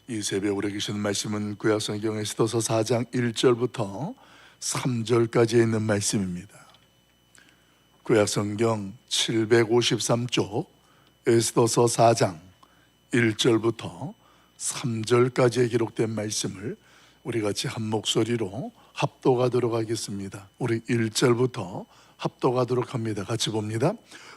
이 새벽 우리에게 주신 말씀은 구약성경 에스더서 4장 1절부터 3절까지에 있는 말씀입니다. 구약성경 753쪽 에스더서 4장 1절부터 3절까지에 기록된 말씀을 우리 같이 한 목소리로 합독하도록 하겠습니다. 우리 1절부터 합독하도록 합니다. 같이 봅니다.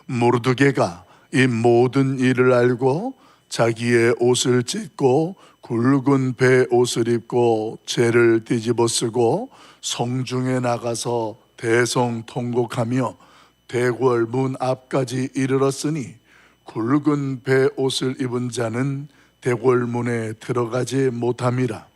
모르드게가 이 모든 일을 알고 자기의 옷을 찢고 굵은 배 옷을 입고 죄를 뒤집어 쓰고 성중에 나가서 대성통곡하며 대궐 문 앞까지 이르렀으니 굵은 배 옷을 입은 자는 대궐 문에 들어가지 못함이라.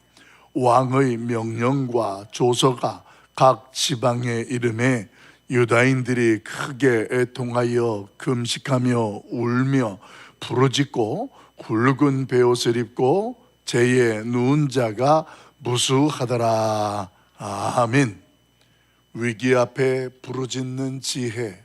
왕의 명령과 조서가 각 지방에 이름에 유다인들이 크게 애통하여 금식하며 울며 부르짖고 굵은 베옷을 입고 죄에 누운 자가 무수하더라. 아멘. 위기 앞에 부르짖는 지혜.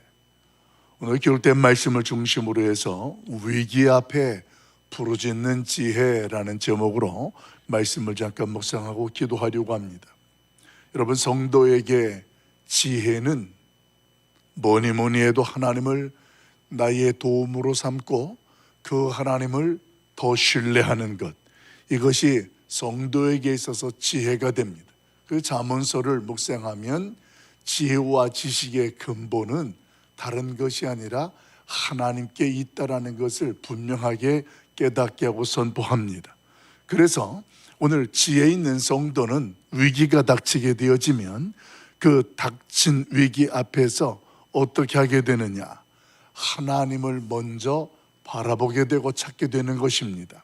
오늘 기록된 말씀을 중심으로 해서 위기 앞에 부르짖는 지혜라는 제목으로 말씀을 잠깐 묵상하고 기도하려고 합니다. 여러분, 성도에게 지혜는 뭐니 해도 하나님을 나의 도움으로 삼고 그 하나님을 더 신뢰하는 것, 이것이 성도에게 있어서 지혜가 됩니다. 그 잠언서를 묵상하면 지혜와 지식의 근본은 다른 것이 아니라 하나님께 있다라는 것을 분명하게 깨닫게 하고 선포합니다. 그래서 오늘 지혜 있는 성도는 위기가 닥치게 되어지면 그 닥친 위기 앞에서 어떻게 하게 되느냐? 하나님을 먼저 바라보게 되고 찾게 되는 것입니다.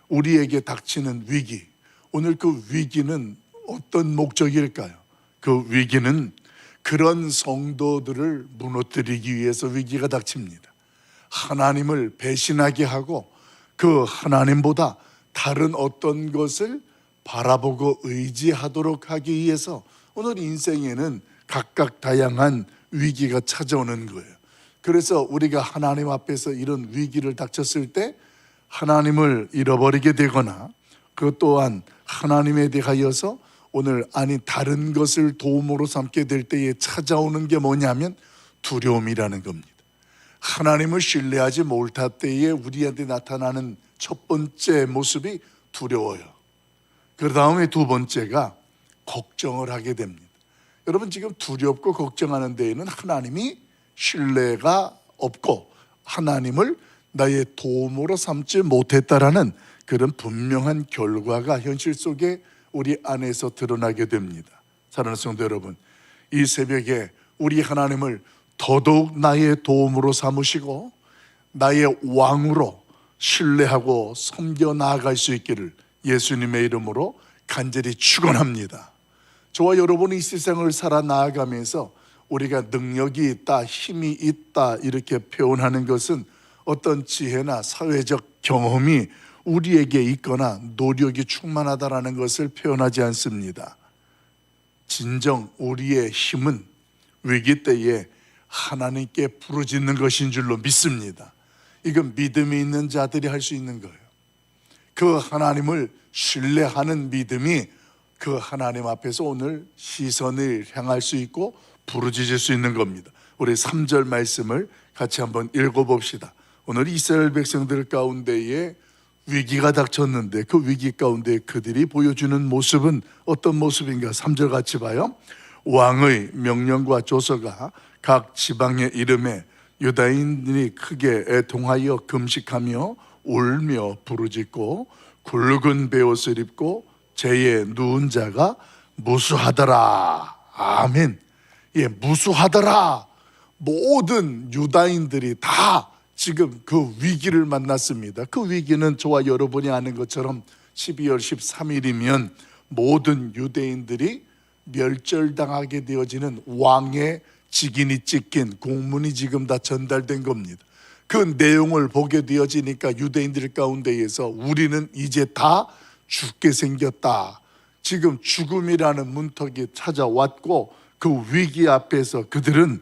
우리에게 닥치는 위기, 오늘 그 위기는 어떤 목적일까요? 그 위기는 그런 성도들을 무너뜨리기 위해서 위기가 닥칩니다. 하나님을 배신하게 하고 그 하나님보다 다른 어떤 것을 바라보고 의지하도록 하기 위해서 오늘 인생에는 각각 다양한 위기가 찾아오는 거예요. 그래서 우리가 하나님 앞에서 이런 위기를 닥쳤을 때 하나님을 잃어버리게 되거나 그 또한 하나님에 대하여서 오늘 다른 것을 도움으로 삼게 될 때에 찾아오는 게 뭐냐면 두려움이라는 겁니다. 하나님을 신뢰하지 못할 때에 우리한테 나타나는 첫 번째 모습이 두려워요. 그 다음에 두 번째가 걱정을 하게 됩니다. 여러분, 지금 두렵고 걱정하는 데에는 하나님이 신뢰가 없고 하나님을 나의 도움으로 삼지 못했다라는 그런 분명한 결과가 현실 속에 우리 안에서 드러나게 됩니다. 사랑하는 성도 여러분, 이 새벽에 우리 하나님을 더더욱 나의 도움으로 삼으시고 나의 왕으로 신뢰하고 섬겨 나아갈 수 있기를 예수님의 이름으로 간절히 축원합니다. 저와 여러분이 이 세상을 살아 나아가면서 우리가 능력이 있다, 힘이 있다 이렇게 표현하는 것은 어떤 지혜나 사회적 경험이 우리에게 있거나 노력이 충만하다라는 것을 표현하지 않습니다. 진정 우리의 힘은 위기 때에 하나님께 부르짖는 것인 줄로 믿습니다. 이건 믿음이 있는 자들이 할 수 있는 거예요. 그 하나님을 신뢰하는 믿음이 그 하나님 앞에서 오늘 시선을 향할 수 있고 부르짖을 수 있는 겁니다. 우리 3절 말씀을 같이 한번 읽어봅시다. 오늘 이스라엘 백성들 가운데에 위기가 닥쳤는데 그 위기 가운데 그들이 보여주는 모습은 어떤 모습인가? 3절 같이 봐요. 왕의 명령과 조서가 각 지방의 이름에 유다인들이 크게 애통하여 금식하며 울며 부르짖고 굵은 베옷을 입고 죄에 누운 자가 무수하더라. 아멘. 예, 무수하더라. 모든 유다인들이 다 지금 그 위기를 만났습니다. 그 위기는 저와 여러분이 아는 것처럼 12월 13일이면 모든 유대인들이 멸절당하게 되어지는 왕의 직인이 찍힌 공문이 지금 다 전달된 겁니다. 그 내용을 보게 되어지니까 유대인들 가운데에서 우리는 이제 다 죽게 생겼다. 지금 죽음이라는 문턱이 찾아왔고 그 위기 앞에서 그들은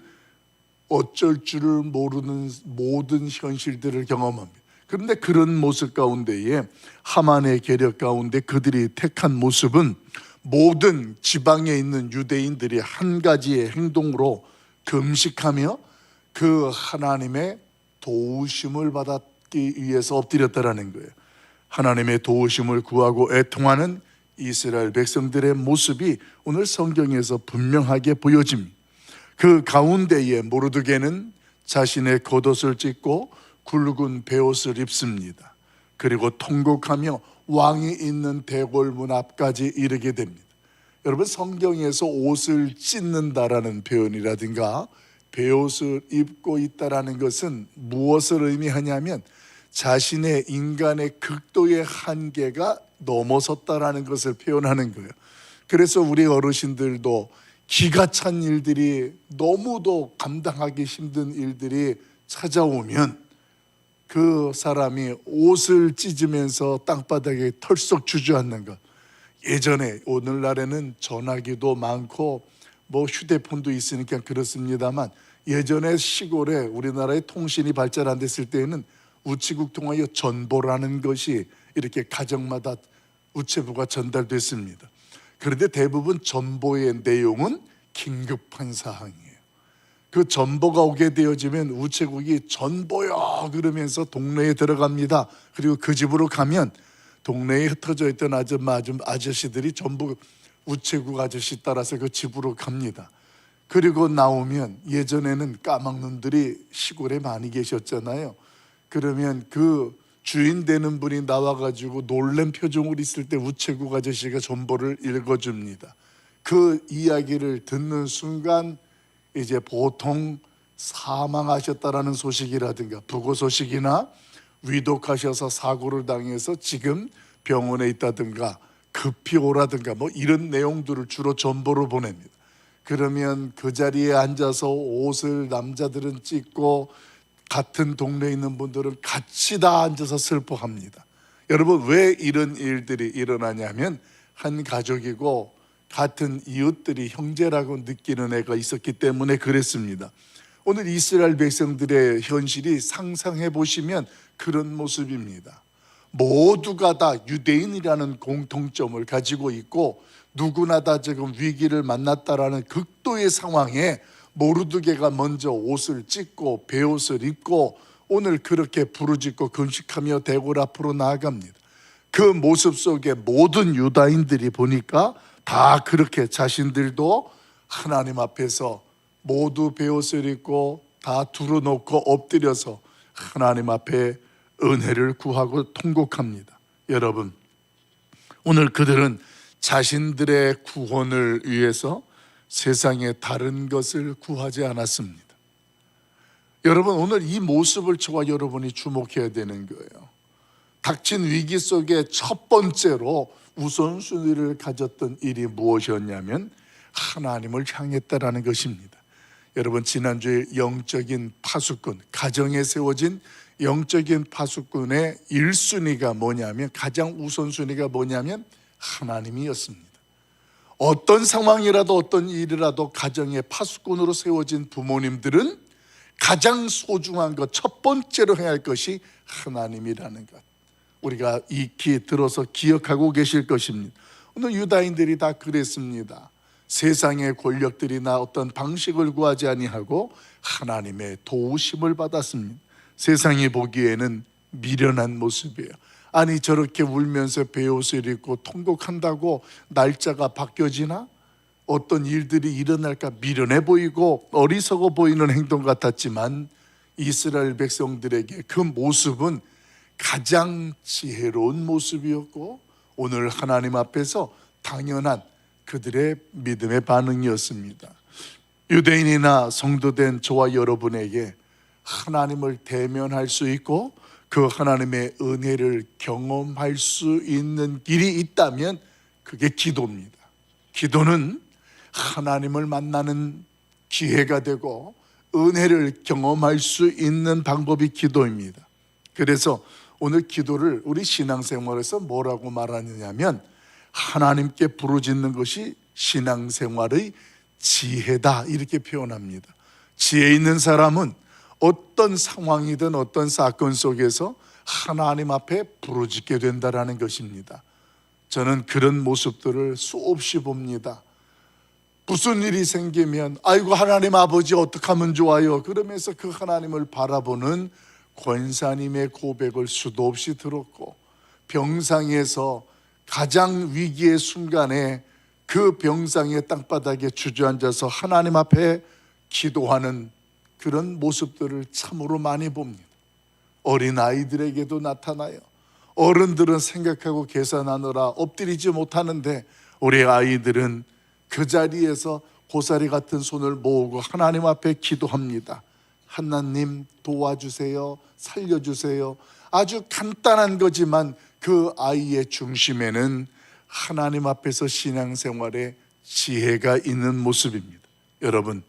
어쩔 줄을 모르는 모든 현실들을 경험합니다. 그런데 그런 모습 가운데에 하만의 계략 가운데 그들이 택한 모습은 모든 지방에 있는 유대인들이 한 가지의 행동으로 금식하며 그 하나님의 도우심을 받기 위해서 엎드렸다라는 거예요. 하나님의 도우심을 구하고 애통하는 이스라엘 백성들의 모습이 오늘 성경에서 분명하게 보여집니다. 그 가운데에 모르드게는 자신의 겉옷을 찢고 굵은 베옷을 입습니다. 그리고 통곡하며 왕이 있는 대궐문 앞까지 이르게 됩니다. 여러분, 성경에서 옷을 찢는다라는 표현이라든가 베옷을 입고 있다라는 것은 무엇을 의미하냐면 자신의 인간의 극도의 한계가 넘어섰다라는 것을 표현하는 거예요. 그래서 우리 어르신들도 기가 찬 일들이, 너무도 감당하기 힘든 일들이 찾아오면 그 사람이 옷을 찢으면서 땅바닥에 털썩 주저앉는 것. 예전에, 오늘날에는 전화기도 많고 뭐 휴대폰도 있으니까 그렇습니다만, 예전에 시골에 우리나라의 통신이 발달 안 됐을 때에는 우체국 통하여 전보라는 것이 이렇게 가정마다 우체부가 전달됐습니다. 그런데 대부분 전보의 내용은 긴급한 사항이에요. 그 전보가 오게 되어지면 우체국이 전보요 그러면서 동네에 들어갑니다. 그리고 그 집으로 가면 동네에 흩어져 있던 아저씨들이 전부 우체국 아저씨 따라서 그 집으로 갑니다. 그리고 나오면, 예전에는 까막눈들이 시골에 많이 계셨잖아요. 그러면 그 주인 되는 분이 나와가지고 놀란 표정으로 있을 때 우체국 아저씨가 전보를 읽어줍니다. 그 이야기를 듣는 순간 이제 보통 사망하셨다라는 소식이라든가 부고 소식이나 위독하셔서 사고를 당해서 지금 병원에 있다든가 급히 오라든가 뭐 이런 내용들을 주로 전보로 보냅니다. 그러면 그 자리에 앉아서 옷을 남자들은 찢고 같은 동네에 있는 분들은 같이 다 앉아서 슬퍼합니다. 여러분, 왜 이런 일들이 일어나냐면 한 가족이고 같은 이웃들이 형제라고 느끼는 애가 있었기 때문에 그랬습니다. 오늘 이스라엘 백성들의 현실이 상상해 보시면 그런 모습입니다. 모두가 다 유대인이라는 공통점을 가지고 있고 누구나 다 지금 위기를 만났다라는 극도의 상황에 모르드게가 먼저 옷을 찢고 베옷을 입고 오늘 그렇게 부르짖고 금식하며 대궐 앞으로 나아갑니다. 그 모습 속에 모든 유다인들이 보니까 다 그렇게 자신들도 하나님 앞에서 모두 베옷을 입고 다 두루놓고 엎드려서 하나님 앞에 은혜를 구하고 통곡합니다. 여러분, 오늘 그들은 자신들의 구원을 위해서 세상의 다른 것을 구하지 않았습니다. 여러분, 오늘 이 모습을 저와 여러분이 주목해야 되는 거예요. 닥친 위기 속에 첫 번째로 우선순위를 가졌던 일이 무엇이었냐면 하나님을 향했다라는 것입니다. 여러분, 지난주에 영적인 파수꾼, 가정에 세워진 영적인 파수꾼의 1순위가 뭐냐면, 가장 우선순위가 뭐냐면 하나님이었습니다. 어떤 상황이라도 어떤 일이라도 가정의 파수꾼으로 세워진 부모님들은 가장 소중한 것, 첫 번째로 해야 할 것이 하나님이라는 것, 우리가 익히 들어서 기억하고 계실 것입니다. 오늘 유다인들이 다 그랬습니다. 세상의 권력들이나 어떤 방식을 구하지 아니하고 하나님의 도우심을 받았습니다. 세상이 보기에는 미련한 모습이에요. 아니, 저렇게 울면서 베옷을 입고 통곡한다고 날짜가 바뀌어지나? 어떤 일들이 일어날까 미련해 보이고 어리석어 보이는 행동 같았지만 이스라엘 백성들에게 그 모습은 가장 지혜로운 모습이었고 오늘 하나님 앞에서 당연한 그들의 믿음의 반응이었습니다. 유대인이나 성도된 저와 여러분에게 하나님을 대면할 수 있고 그 하나님의 은혜를 경험할 수 있는 길이 있다면 그게 기도입니다. 기도는 하나님을 만나는 기회가 되고 은혜를 경험할 수 있는 방법이 기도입니다. 그래서 오늘 기도를 우리 신앙생활에서 뭐라고 말하느냐면 하나님께 부르짖는 것이 신앙생활의 지혜다, 이렇게 표현합니다. 지혜 있는 사람은 어떤 상황이든 어떤 사건 속에서 하나님 앞에 부르짖게 된다라는 것입니다. 저는 그런 모습들을 수없이 봅니다. 무슨 일이 생기면 아이고 하나님 아버지 어떻게 하면 좋아요? 그러면서 그 하나님을 바라보는 권사님의 고백을 수도 없이 들었고, 병상에서 가장 위기의 순간에 그 병상의 땅바닥에 주저앉아서 하나님 앞에 기도하는 그런 모습들을 참으로 많이 봅니다. 어린 아이들에게도 나타나요. 어른들은 생각하고 계산하느라 엎드리지 못하는데 우리 아이들은 그 자리에서 고사리 같은 손을 모으고 하나님 앞에 기도합니다. 하나님 도와주세요, 살려주세요. 아주 간단한 거지만 그 아이의 중심에는 하나님 앞에서 신앙생활에 지혜가 있는 모습입니다. 여러분,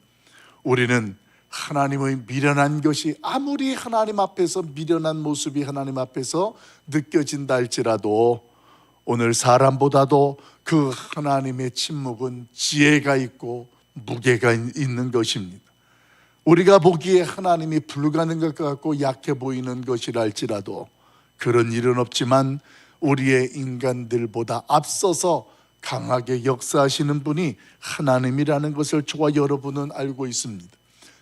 우리는 하나님의 미련한 것이 아무리 하나님 앞에서 미련한 모습이 하나님 앞에서 느껴진다 할지라도 오늘 사람보다도 그 하나님의 침묵은 지혜가 있고 무게가 있는 것입니다. 우리가 보기에 하나님이 불가능할 것 같고 약해 보이는 것이라 할지라도 그런 일은 없지만 우리의 인간들보다 앞서서 강하게 역사하시는 분이 하나님이라는 것을 저와 여러분은 알고 있습니다.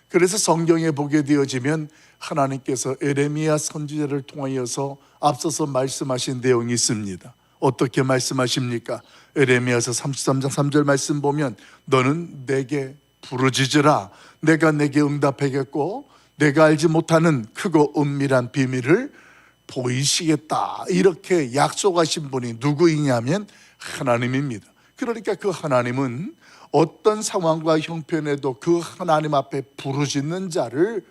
그래서 성경에 보게 되어지면 하나님께서 에레미야 선지자를 통하여서 앞서서 말씀하신 내용이 있습니다. 어떻게 말씀하십니까? 에레미야서 33장 3절 말씀 보면 너는 내게 부르짖으라 내가 내게 응답하겠고 내가 알지 못하는 크고 은밀한 비밀을 보이시겠다, 이렇게 약속하신 분이 누구이냐면 하나님입니다. 그러니까 그 하나님은 어떤 상황과 형편에도 그 하나님 앞에 부르짖는 자를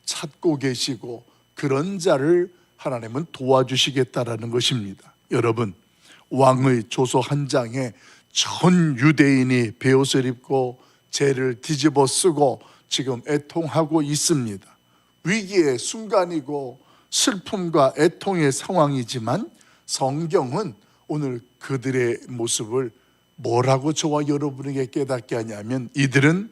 찾고 계시고 그런 자를 하나님은 도와주시겠다라는 것입니다. 여러분, 왕의 조서 한 장에 전 유대인이 베옷을 입고 죄를 뒤집어 쓰고 지금 애통하고 있습니다. 위기의 순간이고 슬픔과 애통의 상황이지만 성경은 오늘 그들의 모습을 뭐라고 저와 여러분에게 깨닫게 하냐면 이들은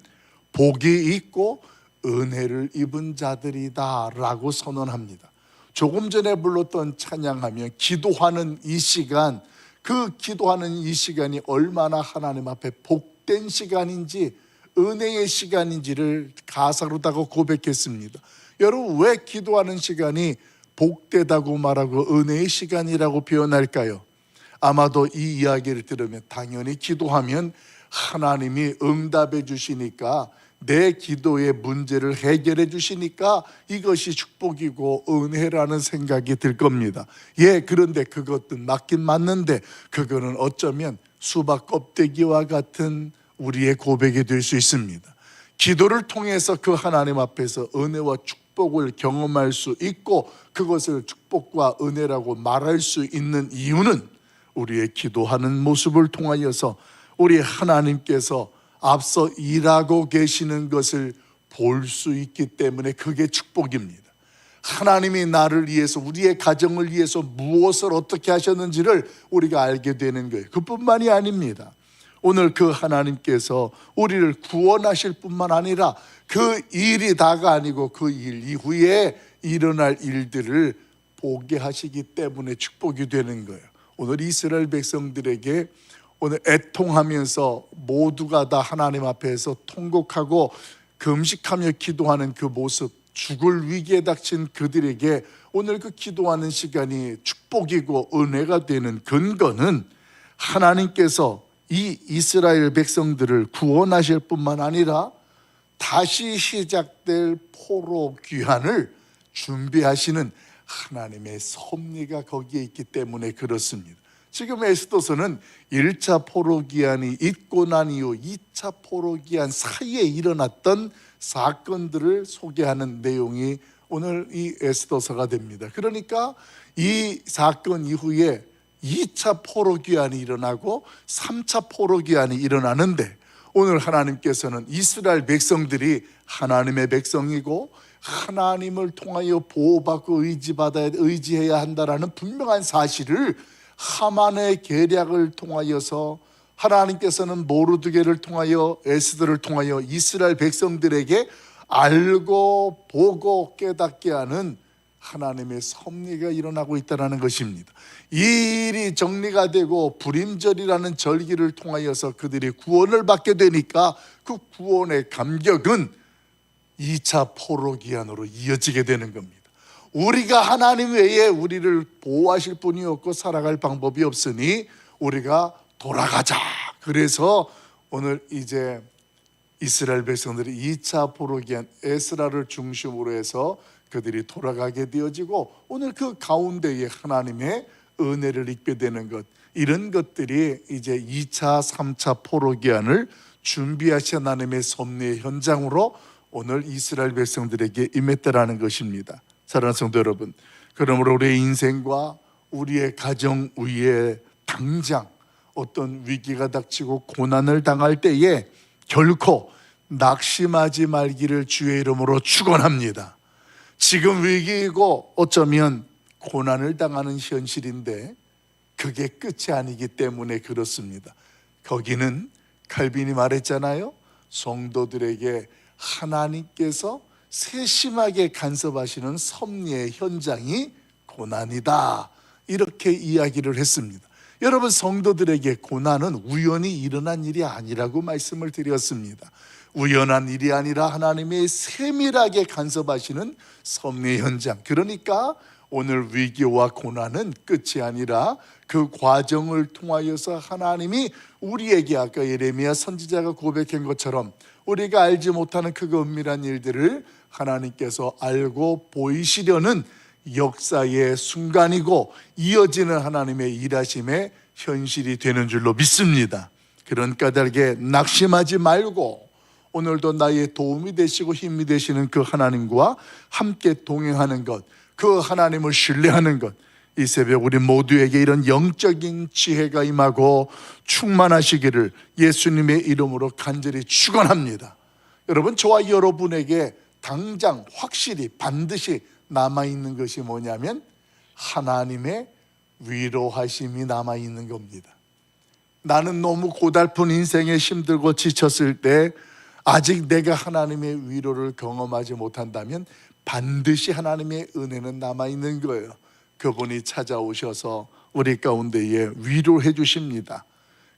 복이 있고 은혜를 입은 자들이다 라고 선언합니다. 조금 전에 불렀던 찬양하면 기도하는 이 시간, 그 기도하는 이 시간이 얼마나 하나님 앞에 복된 시간인지 은혜의 시간인지를 가사로다가 고백했습니다. 여러분, 왜 기도하는 시간이 복되다고 말하고 은혜의 시간이라고 표현할까요? 아마도 이 이야기를 들으면 당연히 기도하면 하나님이 응답해 주시니까 내 기도의 문제를 해결해 주시니까 이것이 축복이고 은혜라는 생각이 들 겁니다. 예, 그런데 그것도 맞긴 맞는데 그거는 어쩌면 수박 껍데기와 같은 우리의 고백이 될 수 있습니다. 기도를 통해서 그 하나님 앞에서 은혜와 축복을 경험할 수 있고 그것을 축복과 은혜라고 말할 수 있는 이유는 우리의 기도하는 모습을 통하여서 우리 하나님께서 앞서 일하고 계시는 것을 볼 수 있기 때문에 그게 축복입니다. 하나님이 나를 위해서 우리의 가정을 위해서 무엇을 어떻게 하셨는지를 우리가 알게 되는 거예요. 그뿐만이 아닙니다. 오늘 그 하나님께서 우리를 구원하실 뿐만 아니라 그 일이 다가 아니고 그 일 이후에 일어날 일들을 보게 하시기 때문에 축복이 되는 거예요. 오늘 이스라엘 백성들에게 오늘 애통하면서 모두가 다 하나님 앞에서 통곡하고 금식하며 기도하는 그 모습, 죽을 위기에 닥친 그들에게 오늘 그 기도하는 시간이 축복이고 은혜가 되는 근거는 하나님께서 이 이스라엘 백성들을 구원하실 뿐만 아니라 다시 시작될 포로 귀환을 준비하시는 하나님의 섭리가 거기에 있기 때문에 그렇습니다. 지금 에스더서는 1차 포로기한이 있고 난 이후 2차 포로기한 사이에 일어났던 사건들을 소개하는 내용이 오늘 이 에스더서가 됩니다. 그러니까 이 사건 이후에 2차 포로기한이 일어나고 3차 포로기한이 일어나는데 오늘 하나님께서는 이스라엘 백성들이 하나님의 백성이고 하나님을 통하여 보호받고 의지해야 한다라는 분명한 사실을 하만의 계략을 통하여서 하나님께서는 모르드게를 통하여 에스더를 통하여 이스라엘 백성들에게 알고 보고 깨닫게 하는 하나님의 섭리가 일어나고 있다는 것입니다. 이 일이 정리가 되고 불임절이라는 절기를 통하여서 그들이 구원을 받게 되니까 그 구원의 감격은 2차 포로기한으로 이어지게 되는 겁니다. 우리가 하나님 외에 우리를 보호하실 분이 없고 살아갈 방법이 없으니 우리가 돌아가자. 그래서 오늘 이제 이스라엘 백성들이 2차 포로기한 에스라를 중심으로 해서 그들이 돌아가게 되어지고 오늘 그 가운데에 하나님의 은혜를 입게 되는 것, 이런 것들이 이제 2차, 3차 포로기한을 준비하신 하나님의 섭리의 현장으로 오늘 이스라엘 백성들에게 임했다라는 것입니다. 사랑하는 성도 여러분, 그러므로 우리의 인생과 우리의 가정 위에 당장 어떤 위기가 닥치고 고난을 당할 때에 결코 낙심하지 말기를 주의 이름으로 축원합니다. 지금 위기이고 어쩌면 고난을 당하는 현실인데 그게 끝이 아니기 때문에 그렇습니다. 거기는 칼빈이 말했잖아요. 성도들에게 하나님께서 세심하게 간섭하시는 섭리의 현장이 고난이다, 이렇게 이야기를 했습니다. 여러분, 성도들에게 고난은 우연히 일어난 일이 아니라고 말씀을 드렸습니다. 우연한 일이 아니라 하나님의 세밀하게 간섭하시는 섭리의 현장. 그러니까 오늘 위기와 고난은 끝이 아니라 그 과정을 통하여서 하나님이 우리에게 아까 예레미야 선지자가 고백한 것처럼 우리가 알지 못하는 그 은밀한 일들을 하나님께서 알고 보이시려는 역사의 순간이고 이어지는 하나님의 일하심의 현실이 되는 줄로 믿습니다. 그런 까닭에 낙심하지 말고 오늘도 나의 도움이 되시고 힘이 되시는 그 하나님과 함께 동행하는 것, 그 하나님을 신뢰하는 것, 이 새벽 우리 모두에게 이런 영적인 지혜가 임하고 충만하시기를 예수님의 이름으로 간절히 축원합니다. 여러분, 저와 여러분에게 당장 확실히 반드시 남아있는 것이 뭐냐면 하나님의 위로하심이 남아있는 겁니다. 나는 너무 고달픈 인생에 힘들고 지쳤을 때 아직 내가 하나님의 위로를 경험하지 못한다면 반드시 하나님의 은혜는 남아있는 거예요. 그분이 찾아오셔서 우리 가운데에 위로해 주십니다.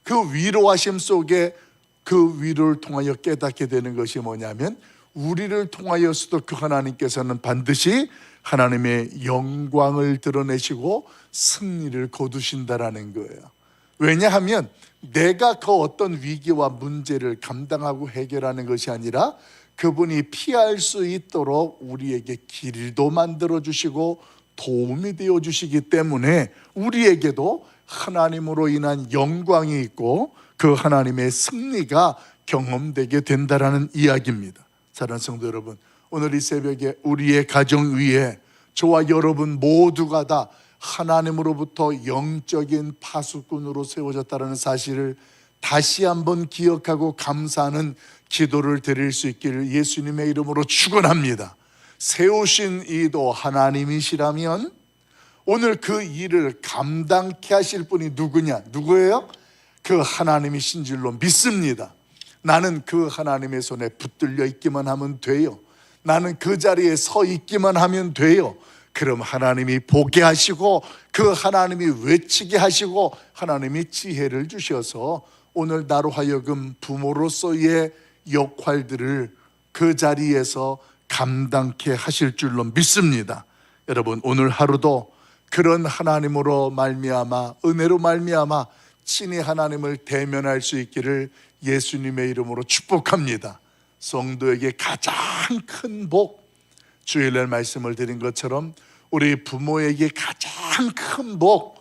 그 위로하심 속에 그 위로를 통하여 깨닫게 되는 것이 뭐냐면 우리를 통하여서도 그 하나님께서는 반드시 하나님의 영광을 드러내시고 승리를 거두신다라는 거예요. 왜냐하면 내가 그 어떤 위기와 문제를 감당하고 해결하는 것이 아니라 그분이 피할 수 있도록 우리에게 길도 만들어 주시고 도움이 되어 주시기 때문에 우리에게도 하나님으로 인한 영광이 있고 그 하나님의 승리가 경험되게 된다라는 이야기입니다. 사랑하는 성도 여러분, 오늘 이 새벽에 우리의 가정 위에 저와 여러분 모두가 다 하나님으로부터 영적인 파수꾼으로 세워졌다는 사실을 다시 한번 기억하고 감사하는 기도를 드릴 수 있기를 예수님의 이름으로 축원합니다. 세우신 이도 하나님이시라면 오늘 그 일을 감당케 하실 분이 누구냐? 누구예요? 그 하나님이신 줄로 믿습니다. 나는 그 하나님의 손에 붙들려 있기만 하면 돼요. 나는 그 자리에 서 있기만 하면 돼요. 그럼 하나님이 보게 하시고 그 하나님이 외치게 하시고 하나님이 지혜를 주셔서 오늘 나로 하여금 부모로서의 역할들을 그 자리에서 감당케 하실 줄로 믿습니다. 여러분, 오늘 하루도 그런 하나님으로 말미암아 은혜로 말미암아 친히 하나님을 대면할 수 있기를 예수님의 이름으로 축복합니다. 성도에게 가장 큰 복, 주일날 말씀을 드린 것처럼 우리 부모에게 가장 큰 복,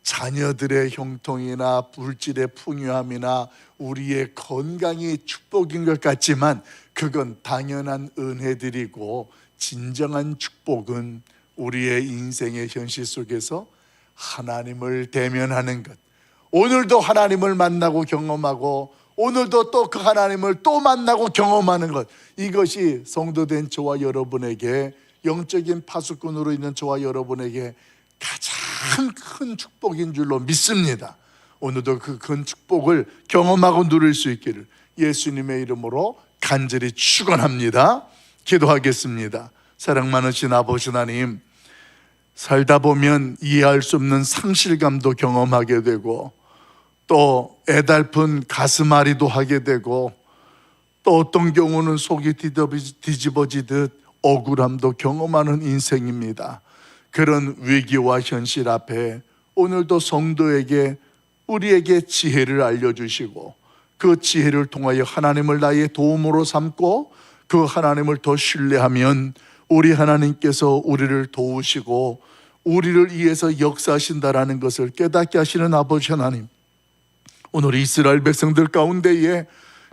자녀들의 형통이나 물질의 풍요함이나 우리의 건강이 축복인 것 같지만 그건 당연한 은혜들이고 진정한 축복은 우리의 인생의 현실 속에서 하나님을 대면하는 것, 오늘도 하나님을 만나고 경험하고 오늘도 또 그 하나님을 또 만나고 경험하는 것, 이것이 성도된 저와 여러분에게 영적인 파수꾼으로 있는 저와 여러분에게 가장 큰 축복인 줄로 믿습니다. 오늘도 그 큰 축복을 경험하고 누릴 수 있기를 예수님의 이름으로 간절히 축원합니다. 기도하겠습니다. 사랑 많으신 아버지 하나님, 살다 보면 이해할 수 없는 상실감도 경험하게 되고, 또 애달픈 가슴앓이도 하게 되고, 또 어떤 경우는 속이 뒤집어지듯 억울함도 경험하는 인생입니다. 그런 위기와 현실 앞에 오늘도 성도에게, 우리에게 지혜를 알려주시고, 그 지혜를 통하여 하나님을 나의 도움으로 삼고 그 하나님을 더 신뢰하면 우리 하나님께서 우리를 도우시고 우리를 위해서 역사하신다라는 것을 깨닫게 하시는 아버지 하나님, 오늘 이스라엘 백성들 가운데에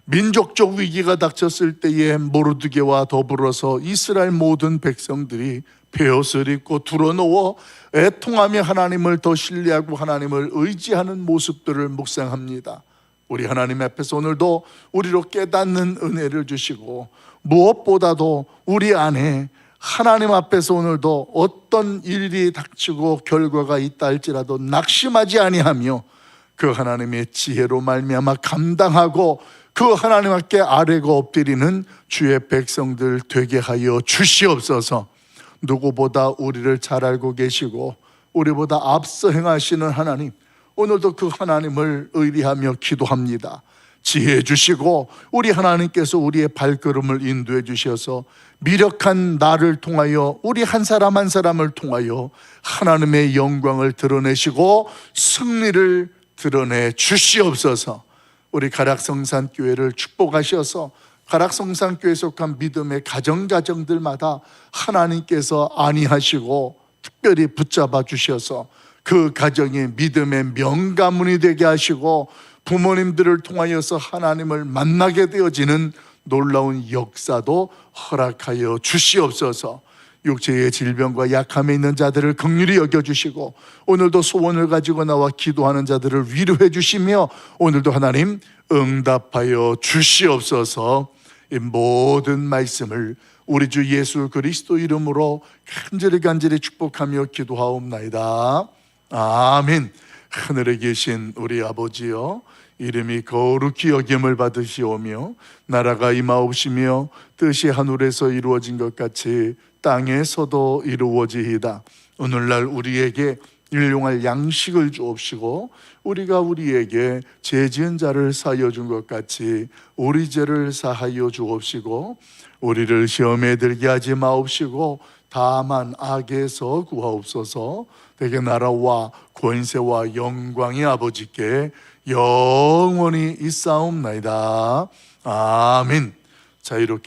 민족적 위기가 닥쳤을 때에 모르드게와 더불어서 이스라엘 모든 백성들이 베옷을 입고 드러누워 애통하며 하나님을 더 신뢰하고 하나님을 의지하는 모습들을 묵상합니다. 우리 하나님 앞에서 오늘도 우리로 깨닫는 은혜를 주시고, 무엇보다도 우리 안에 하나님 앞에서 오늘도 어떤 일이 닥치고 결과가 있다 할지라도 낙심하지 아니하며 그 하나님의 지혜로 말미암아 감당하고 그 하나님 앞에 아뢰고 엎드리는 주의 백성들 되게 하여 주시옵소서. 누구보다 우리를 잘 알고 계시고 우리보다 앞서 행하시는 하나님, 오늘도 그 하나님을 의리하며 기도합니다. 지혜해 주시고 우리 하나님께서 우리의 발걸음을 인도해 주셔서 미력한 나를 통하여 우리 한 사람 한 사람을 통하여 하나님의 영광을 드러내시고 승리를 드러내 주시옵소서. 우리 가락성산교회를 축복하셔서 가락성산교회에 속한 믿음의 가정들마다 하나님께서 안위하시고 특별히 붙잡아 주셔서 그 가정이 믿음의 명가문이 되게 하시고 부모님들을 통하여서 하나님을 만나게 되어지는 놀라운 역사도 허락하여 주시옵소서. 육체의 질병과 약함에 있는 자들을 긍휼히 여겨주시고 오늘도 소원을 가지고 나와 기도하는 자들을 위로해 주시며 오늘도 하나님 응답하여 주시옵소서. 이 모든 말씀을 우리 주 예수 그리스도 이름으로 간절히 축복하며 기도하옵나이다. 아멘. 하늘에 계신 우리 아버지여, 이름이 거룩히 여김을 받으시오며 나라가 임하옵시며 뜻이 하늘에서 이루어진 것 같이 땅에서도 이루어지이다. 오늘날 우리에게 일용할 양식을 주옵시고 우리가 우리에게 죄 지은 자를 사하여 준 것 같이 우리 죄를 사하여 주옵시고 우리를 시험에 들게 하지 마옵시고 다만 악에서 구하옵소서. 되게 나라와 권세와 영광이 아버지께 영원히 있사옵나이다. 아멘. 자유롭게